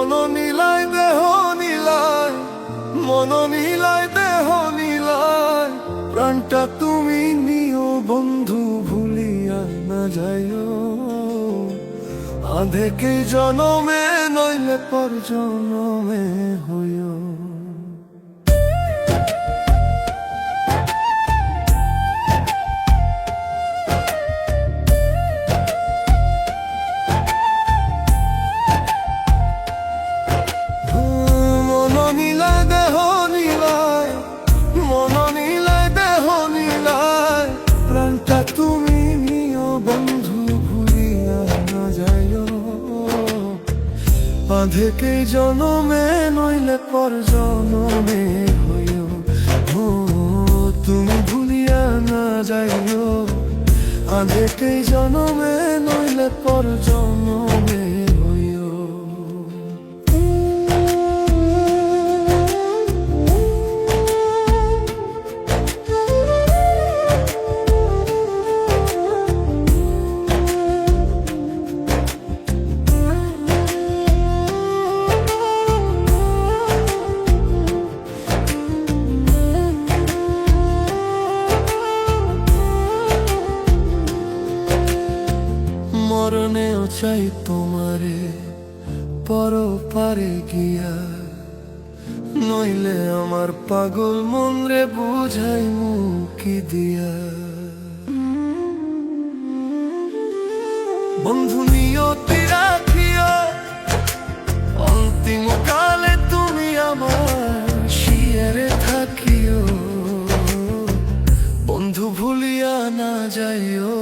মন নীলায় দেহ নীলায়, মন নীলায় দেহ নীলায়, প্রাণটা তুমি নিও বন্ধু ভুলিয়া না যাইও। আধেকে জনমে নইলে পর জনমে হইও। মন নীলায় দেহ নীলায়, মন নীলায় দেহ নীলায়, প্রাণটা তুমি নিও বন্ধু ভুলিয়া না যাইও। আধেকে জনমে নইলে পর জনমে হইও। ও তুমি ভুলিয়া না যাইও, আধেকে জনমে নইলে পর জনমে হইও। মরণেও চাই তোমারে পর পারে গিয়া, নইলে আমার পাগল মন রে বুঝাই মুকি দিয়া। বন্ধু নিয়তি রাখিও, অন্তিম কালে তুমি আমার শিয়ারে থাকিও। বন্ধু ভুলিয়া না যাইও,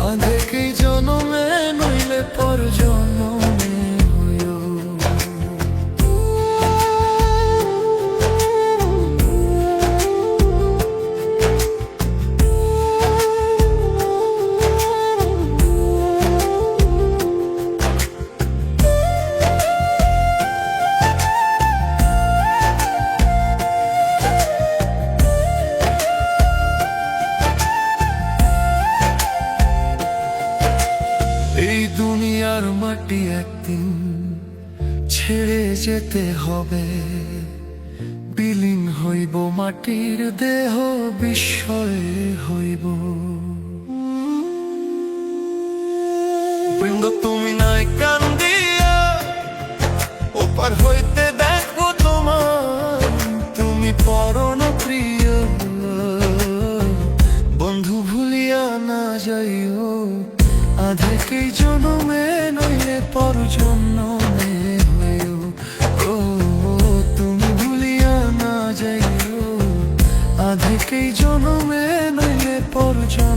আধেকে জনমে নইলে পর জনমে হইও। এই দুনিয়ার মাটি একদিন ছেড়ে যেতে হবে, বিলীন হইব মাটির দেহ বিস্ময় হইব। বৃন্দ তুমি নাই কান্দিয়া, ওপার হইতে দেখো তোমার তুমি পরণ প্রিয়। বন্ধু ভুলিয়া না যাইও, আধেকে জনমে নইলে পর জনমে হইও। ও তুমি ভুলিয়া না যাইও, আধেকে জনমে নইলে পর জনমে।